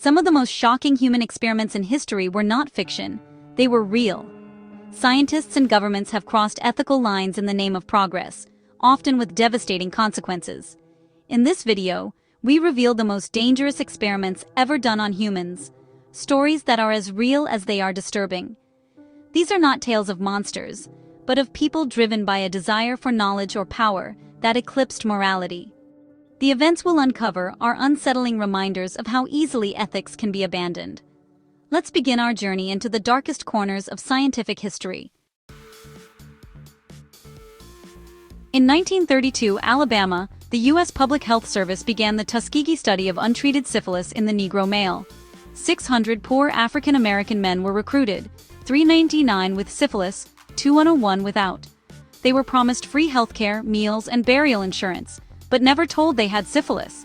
Some of the most shocking human experiments in history were not fiction, they were real. Scientists and governments have crossed ethical lines in the name of progress, often with devastating consequences. In this video, we reveal the most dangerous experiments ever done on humans, stories that are as real as they are disturbing. These are not tales of monsters, but of people driven by a desire for knowledge or power that eclipsed morality. The events we'll uncover are unsettling reminders of how easily ethics can be abandoned. Let's begin our journey into the darkest corners of scientific history. In 1932, Alabama, the U.S. Public Health Service began the Tuskegee study of untreated syphilis in the Negro male. 600 poor African American men were recruited, 399 with syphilis, 201 without. They were promised free healthcare, meals, and burial insurance, but never told they had syphilis.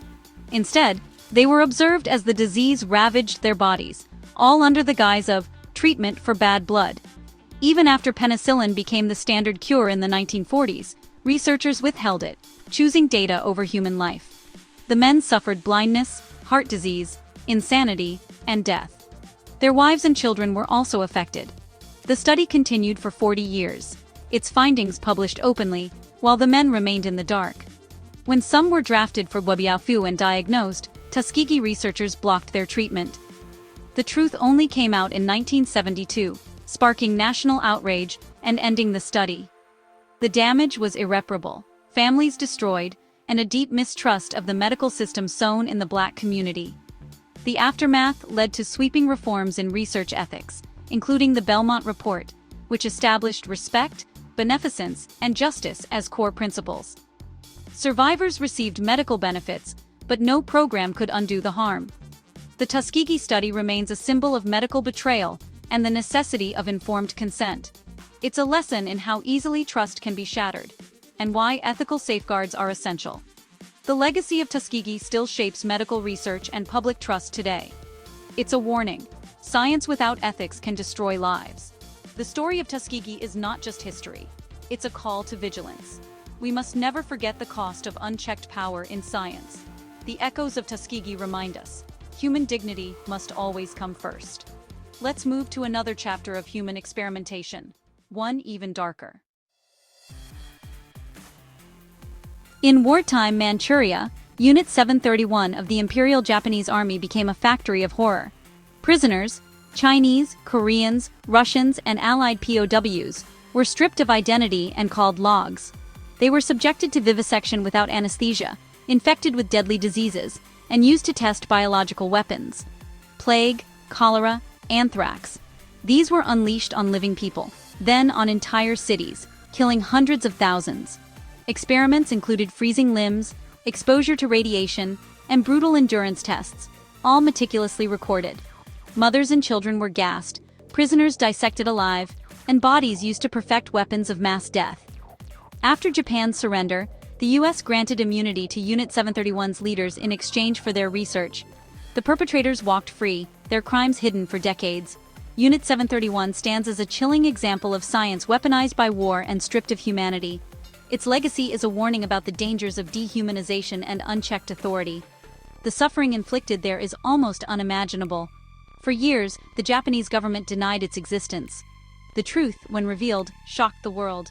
Instead, they were observed as the disease ravaged their bodies, all under the guise of treatment for bad blood. Even after penicillin became the standard cure in the 1940s, researchers withheld it, choosing data over human life. The men suffered blindness, heart disease, insanity, and death. Their wives and children were also affected. The study continued for 40 years, its findings published openly, while the men remained in the dark. When some were drafted for WBAFU and diagnosed, Tuskegee researchers blocked their treatment. The truth only came out in 1972, sparking national outrage and ending the study. The damage was irreparable, families destroyed, and a deep mistrust of the medical system sown in the Black community. The aftermath led to sweeping reforms in research ethics, including the Belmont Report, which established respect, beneficence, and justice as core principles. Survivors received medical benefits, but no program could undo the harm. The Tuskegee study remains a symbol of medical betrayal and the necessity of informed consent. It's a lesson in how easily trust can be shattered, and why ethical safeguards are essential. The legacy of Tuskegee still shapes medical research and public trust today. It's a warning: science without ethics can destroy lives. The story of Tuskegee is not just history, it's a call to vigilance. We must never forget the cost of unchecked power in science. The echoes of Tuskegee remind us, human dignity must always come first. Let's move to another chapter of human experimentation, one even darker. In wartime Manchuria, Unit 731 of the Imperial Japanese Army became a factory of horror. Prisoners, Chinese, Koreans, Russians, and Allied POWs, were stripped of identity and called logs. They were subjected to vivisection without anesthesia, infected with deadly diseases, and used to test biological weapons. Plague, cholera, anthrax. These were unleashed on living people, then on entire cities, killing hundreds of thousands. Experiments included freezing limbs, exposure to radiation, and brutal endurance tests, all meticulously recorded. Mothers and children were gassed, prisoners dissected alive, and bodies used to perfect weapons of mass death. After Japan's surrender, the U.S. granted immunity to Unit 731's leaders in exchange for their research. The perpetrators walked free, their crimes hidden for decades. Unit 731 stands as a chilling example of science weaponized by war and stripped of humanity. Its legacy is a warning about the dangers of dehumanization and unchecked authority. The suffering inflicted there is almost unimaginable. For years, the Japanese government denied its existence. The truth, when revealed, shocked the world.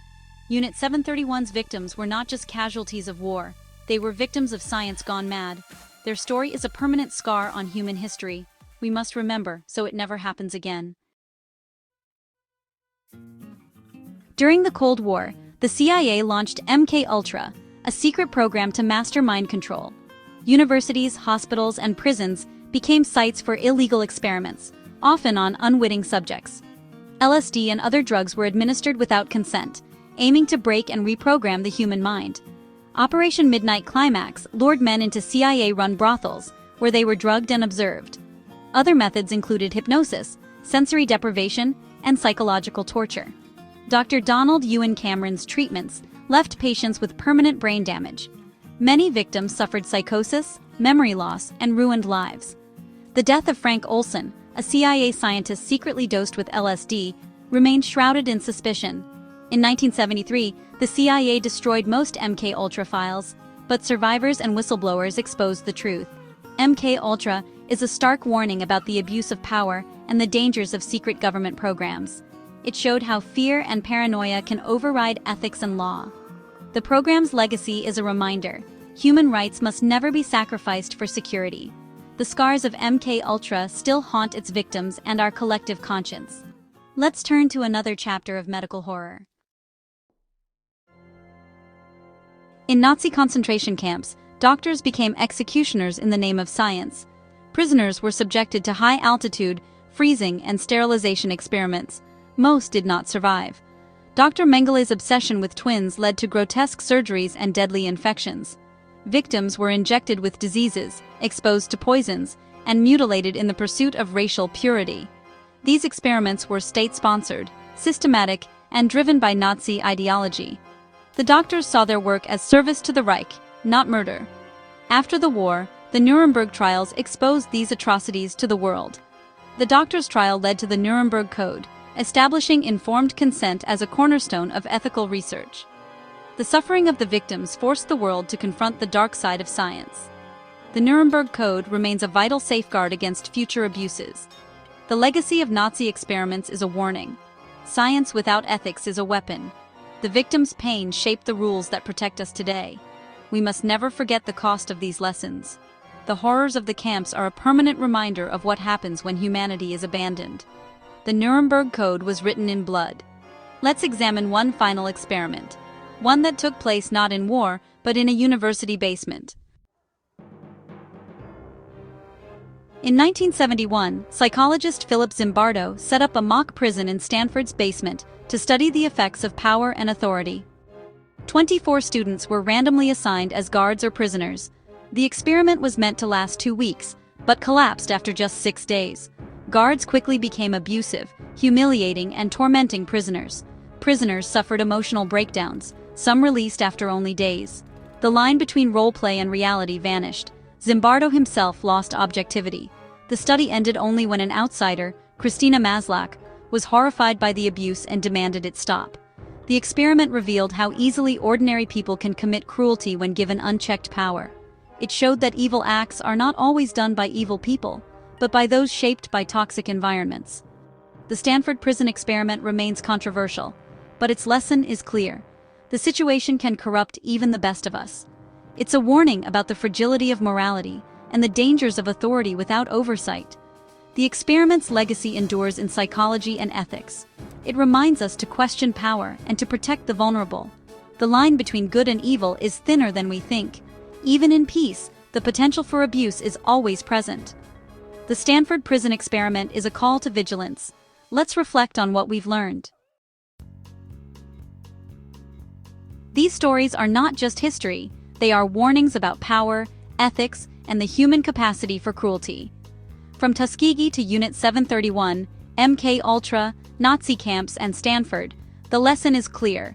Unit 731's victims were not just casualties of war, they were victims of science gone mad. Their story is a permanent scar on human history. We must remember, so it never happens again. During the Cold War, the CIA launched MK-Ultra, a secret program to master mind control. Universities, hospitals, and prisons became sites for illegal experiments, often on unwitting subjects. LSD and other drugs were administered without consent, aiming to break and reprogram the human mind. Operation Midnight Climax lured men into CIA-run brothels, where they were drugged and observed. Other methods included hypnosis, sensory deprivation, and psychological torture. Dr. Donald Ewan Cameron's treatments left patients with permanent brain damage. Many victims suffered psychosis, memory loss, and ruined lives. The death of Frank Olson, a CIA scientist secretly dosed with LSD, remained shrouded in suspicion. In 1973, the CIA destroyed most MK-Ultra files, but survivors and whistleblowers exposed the truth. MK is a stark warning about the abuse of power and the dangers of secret government programs. It showed how fear and paranoia can override ethics and law. The program's legacy is a reminder: human rights must never be sacrificed for security. The scars of MK still haunt its victims and our collective conscience. Let's turn to another chapter of medical horror. In Nazi concentration camps, doctors became executioners in the name of science. Prisoners were subjected to high-altitude, freezing, and sterilization experiments. Most did not survive. Dr. Mengelé's obsession with twins led to grotesque surgeries and deadly infections. Victims were injected with diseases, exposed to poisons, and mutilated in the pursuit of racial purity. These experiments were state-sponsored, systematic, and driven by Nazi ideology. The doctors saw their work as service to the Reich, not murder. After the war, the Nuremberg trials exposed these atrocities to the world. The doctors' trial led to the Nuremberg Code, establishing informed consent as a cornerstone of ethical research. The suffering of the victims forced the world to confront the dark side of science. The Nuremberg Code remains a vital safeguard against future abuses. The legacy of Nazi experiments is a warning. Science without ethics is a weapon. The victims' pain shaped the rules that protect us today. We must never forget the cost of these lessons. The horrors of the camps are a permanent reminder of what happens when humanity is abandoned. The Nuremberg Code was written in blood. Let's examine one final experiment. One that took place not in war, but in a university basement. In 1971, psychologist Philip Zimbardo set up a mock prison in Stanford's basement to study the effects of power and authority. 24 students were randomly assigned as guards or prisoners. The experiment was meant to last 2 weeks, but collapsed after just 6 days. Guards quickly became abusive, humiliating, and tormenting prisoners. Prisoners suffered emotional breakdowns, some released after only days. The line between role-play and reality vanished. Zimbardo himself lost objectivity. The study ended only when an outsider, Christina Maslach, was horrified by the abuse and demanded it stop. The experiment revealed how easily ordinary people can commit cruelty when given unchecked power. It showed that evil acts are not always done by evil people, but by those shaped by toxic environments. The Stanford prison experiment remains controversial, but its lesson is clear. The situation can corrupt even the best of us. It's a warning about the fragility of morality and the dangers of authority without oversight. The experiment's legacy endures in psychology and ethics. It reminds us to question power and to protect the vulnerable. The line between good and evil is thinner than we think. Even in peace, the potential for abuse is always present. The Stanford prison experiment is a call to vigilance. Let's reflect on what we've learned. These stories are not just history, they are warnings about power, ethics, and the human capacity for cruelty. From Tuskegee to Unit 731, MK Nazi camps, and Stanford, the lesson is clear: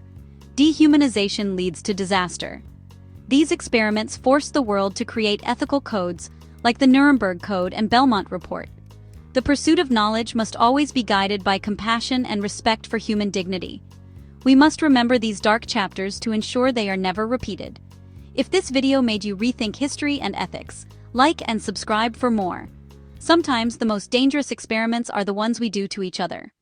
dehumanization leads to disaster. These experiments force the world to create ethical codes like the Nuremberg Code and Belmont Report. The pursuit of knowledge must always be guided by compassion and respect for human dignity. We must remember these dark chapters to ensure they are never repeated. If this video made you rethink history and ethics, like and subscribe for more. Sometimes the most dangerous experiments are the ones we do to each other.